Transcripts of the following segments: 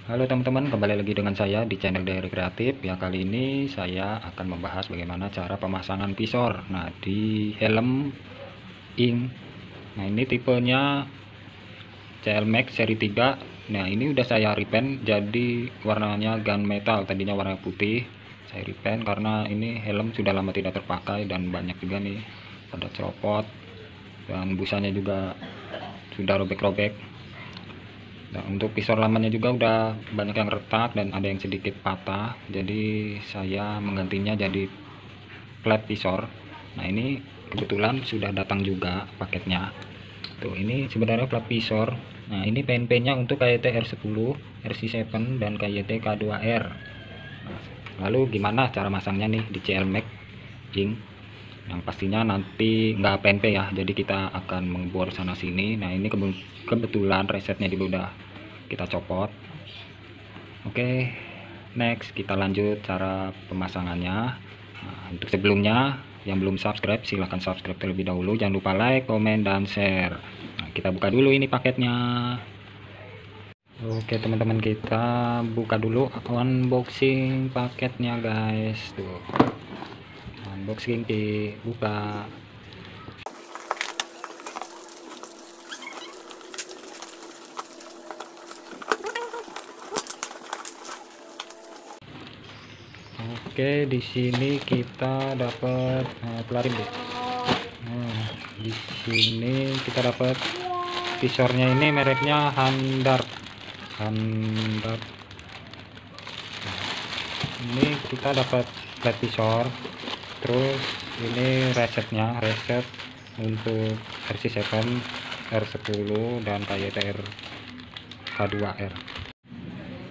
Halo teman-teman, kembali lagi dengan saya di channel Diary Kreatif. Ya, kali ini saya akan membahas bagaimana cara pemasangan visor. Nah, di helm ink. Nah, ini tipenya CLMax seri 3. Nah, ini udah saya repaint jadi warnanya gunmetal, tadinya warna putih. Saya repaint karena ini helm sudah lama tidak terpakai dan banyak juga nih pada copot dan busanya juga sudah robek-robek. Nah, untuk visor lamanya juga udah banyak yang retak dan ada yang sedikit patah, jadi saya menggantinya jadi flat visor. Nah, ini kebetulan sudah datang juga paketnya tuh. Ini sebenarnya flat visor. Nah, ini PNP nya untuk KYT R10, RC7 dan KYT K2R. Lalu gimana cara masangnya nih di CLMax Ink? Yang pastinya nanti nggak PNP ya, jadi kita akan mengebor sana sini. Nah, ini kebetulan resetnya juga udah kita copot. Oke, next kita lanjut cara pemasangannya. Nah, untuk sebelumnya yang belum subscribe silahkan subscribe terlebih dahulu, jangan lupa like, komen, dan share. Nah, kita buka dulu ini paketnya. Oke teman-teman, kita buka dulu unboxing paketnya guys. Tuh, unboxing dibuka. Oke, di sini kita dapat kelarin deh. Nah, di sini kita dapat visornya, ini mereknya Handart. Ini kita dapat flat visor, terus ini resetnya, reset untuk RC7, R10 dan KYTR K2R.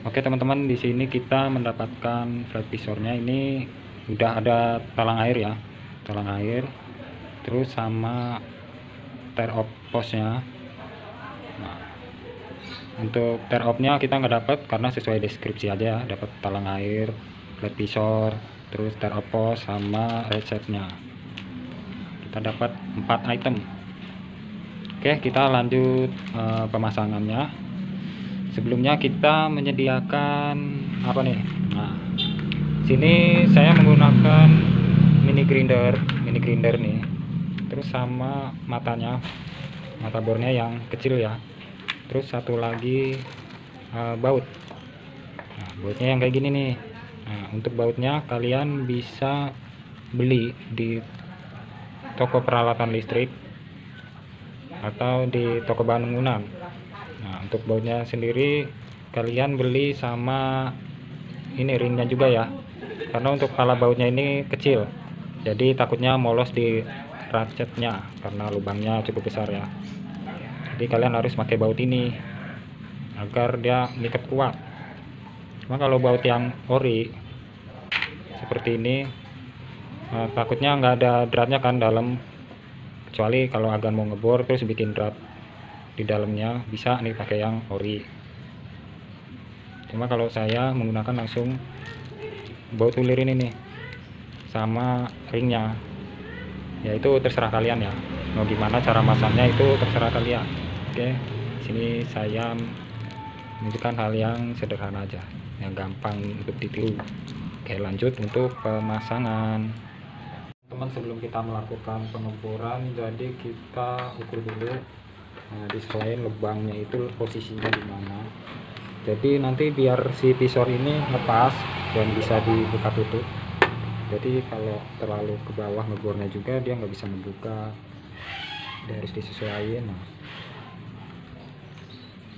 Oke teman-teman, di sini kita mendapatkan flat visornya. Ini udah ada talang air ya, talang air, terus sama tear off posnya. Nah, untuk tear off nya kita nggak dapat karena sesuai deskripsi aja ya, dapat talang air, flat visor, terus tear off post sama resetnya. Kita dapat 4 item. Oke, kita lanjut pemasangannya. Sebelumnya kita menyediakan apa nih? Nah, sini saya menggunakan mini grinder nih, terus sama matanya, mata bornya yang kecil ya, terus satu lagi baut. Nah, bautnya yang kayak gini nih. Nah, untuk bautnya kalian bisa beli di toko peralatan listrik atau di toko bahan bangunan. Nah, untuk bautnya sendiri kalian beli sama ini ringnya juga ya, karena untuk pala bautnya ini kecil, jadi takutnya molos di ratchetnya karena lubangnya cukup besar ya. Jadi kalian harus pakai baut ini agar dia ngikat kuat. Cuma kalau baut yang ori seperti ini takutnya nggak ada dratnya kan dalam, kecuali kalau agan mau ngebor terus bikin drat di dalamnya, bisa nih pakai yang ori. Cuma kalau saya menggunakan langsung baut ulir ini nih sama ringnya, ya itu terserah kalian ya, mau gimana cara masangnya itu terserah kalian. Oke, sini saya menunjukkan hal yang sederhana aja, yang gampang untuk ditiru. Oke, lanjut untuk pemasangan. Teman, sebelum kita melakukan pengeboran, jadi kita ukur dulu di selain lubangnya itu posisinya di mana. Jadi nanti biar si visor ini lepas dan bisa dibuka tutup. Jadi kalau terlalu ke bawah ngebornya juga dia nggak bisa membuka, dia harus disesuaikan. Nah,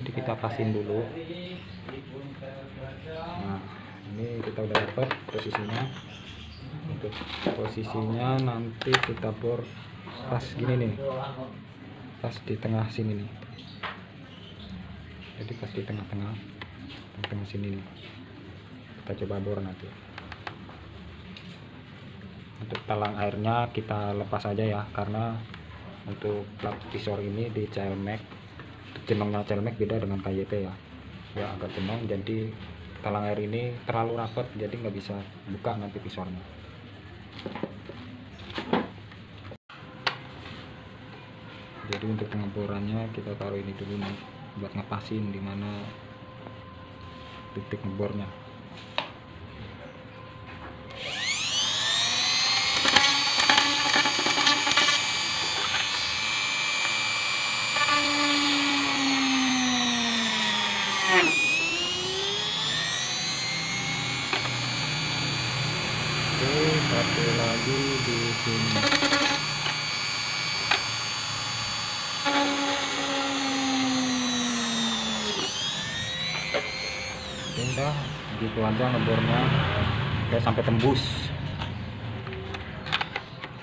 jadi kita pasin dulu. Nah, ini kita udah dapat posisinya. Untuk posisinya nanti kita bor pas gini nih, pas di tengah sini nih. Jadi pas di tengah-tengah sini nih, kita coba bor nanti. Untuk talang airnya kita lepas aja ya, karena untuk plat visor ini di CLMax, jenongnya CLMax beda dengan KYT ya, ya agak jenong, jadi talang air ini terlalu rapat, jadi nggak bisa buka nanti visornya. Jadi untuk pengeborannya kita taruh ini dulu nih buat ngepasin dimana titik ngebornya. Oke, satu lagi di sini. Udah gitu aja ngebornya. Oke, sampai tembus.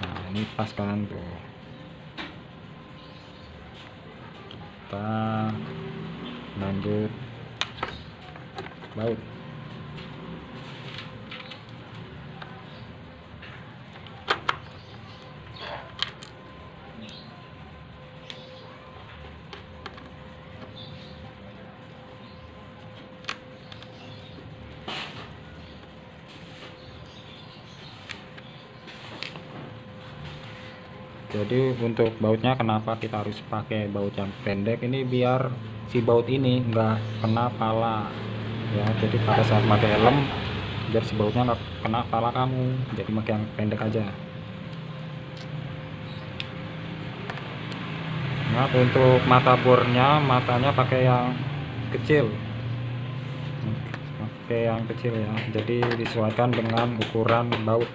Nah, ini pas kan tuh. Kita lanjut baut. Jadi untuk bautnya kenapa kita harus pakai baut yang pendek ini, biar si baut ini enggak kena pala ya. Jadi pada saat pakai helm biar si bautnya nggak kena pala kamu, jadi pakai yang pendek aja. Nah, untuk mata bornya, matanya pakai yang kecil, ya, jadi disesuaikan dengan ukuran baut,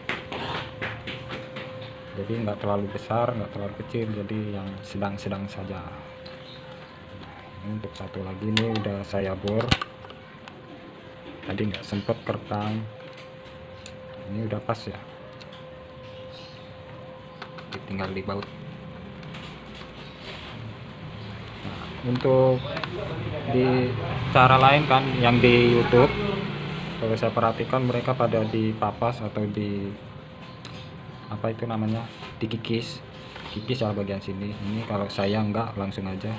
jadi nggak terlalu besar nggak terlalu kecil, jadi yang sedang-sedang saja. Ini untuk satu lagi ini udah saya bor, tadi nggak sempet kerekam, ini udah pas ya, tinggal di baut. Nah, untuk di cara lain kan yang di YouTube, kalau saya perhatikan mereka pada dipapas atau di apa itu namanya, dikikis ya bagian sini. Ini kalau saya enggak, langsung aja.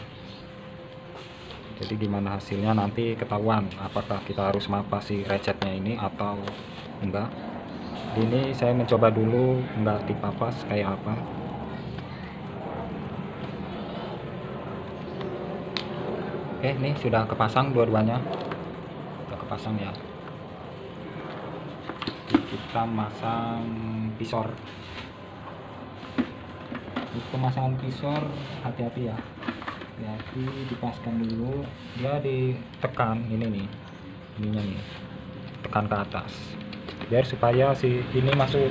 Jadi gimana hasilnya nanti ketahuan, apakah kita harus mapas si recetnya ini atau enggak. Ini saya mencoba dulu enggak dipapas kayak apa. Oke, nih sudah kepasang dua-duanya, sudah kepasang ya. Kita masang visor. Untuk pemasangan visor hati-hati ya, hati-hati dipaskan dulu, dia ditekan ini nih, ininya nih, tekan ke atas biar supaya si ini masuk,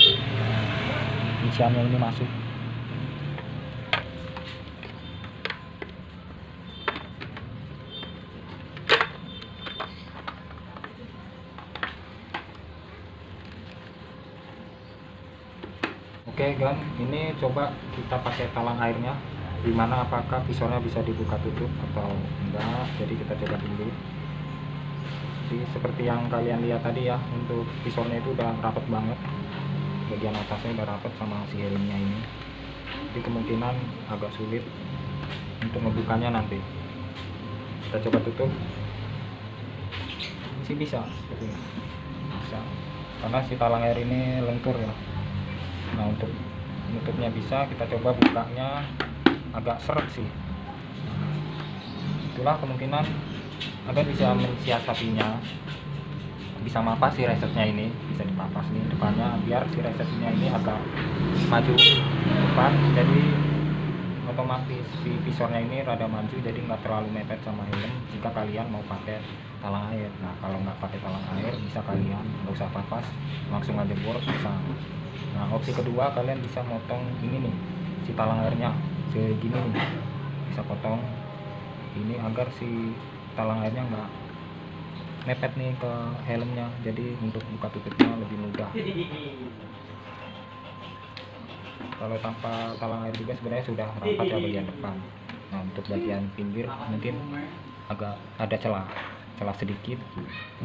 isiannya ini masuk. Oke kan, ini coba kita pakai talang airnya, dimana apakah visornya bisa dibuka tutup atau enggak. Jadi kita coba dulu. Jadi seperti yang kalian lihat tadi ya, untuk visornya itu udah rapet banget, bagian atasnya udah rapet sama si helmnya ini, jadi kemungkinan agak sulit untuk ngebukanya nanti. Kita coba tutup, sih bisa seperti ini, bisa, karena si talang air ini lentur ya. Nah, untuk nutupnya bisa, kita coba bukanya agak seret sih. Itulah kemungkinan agak bisa mensiasatinya, bisa mapas si resetnya ini, bisa dipapas nih depannya biar si resetnya ini agak maju depan, jadi otomatis si visornya ini rada maju, jadi nggak terlalu mepet sama helm jika kalian mau pakai talang air. Nah, kalau nggak pakai talang air bisa kalian nggak usah papas, langsung aja bor pasang. Nah, opsi kedua kalian bisa motong ini nih, si talang airnya segini nih, bisa potong ini agar si talang airnya nggak mepet nih ke helmnya, jadi untuk buka tutupnya lebih mudah. Kalau tanpa talang air juga sebenarnya sudah rapat ya bagian depan. Nah, untuk bagian pinggir mungkin agak ada celah sedikit,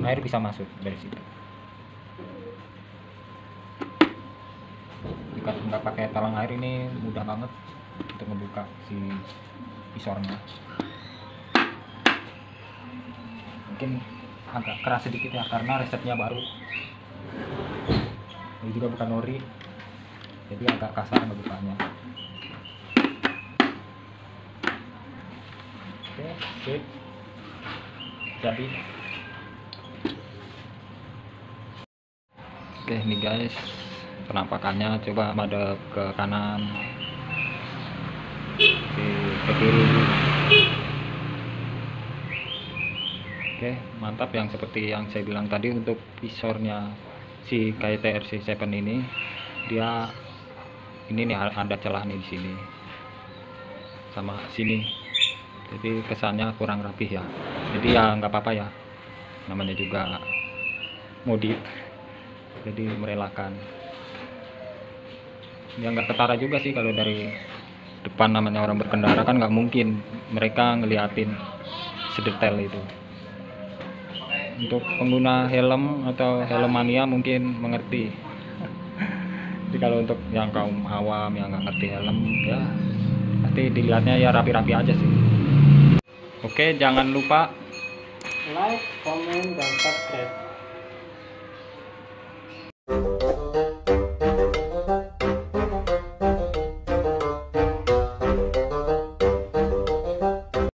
air bisa masuk dari situ. Jika nggak pakai talang air ini mudah banget untuk membuka si visornya. Mungkin agak keras sedikit ya karena resetnya baru, ini juga bukan ori, jadi agak kasar ngebukanya. Oke, sip, jadi Oke, ini guys penampakannya, coba madep ke kanan, ke kiri. Oke, mantap. Yang seperti yang saya bilang tadi, untuk visornya si KYT RC7 ini, dia ini nih ada celah nih di sini sama sini, jadi kesannya kurang rapih ya. Jadi ya nggak apa-apa ya, namanya juga modif, jadi merelakan. Ya nggak ketara juga sih kalau dari depan, namanya orang berkendara kan nggak mungkin mereka ngeliatin sedetail itu. Untuk pengguna helm atau helm mania mungkin mengerti. Jadi kalau untuk yang kaum awam yang nggak ngerti helm, ya pasti dilihatnya ya rapi-rapi aja sih. Oke, jangan lupa like, comment, dan subscribe.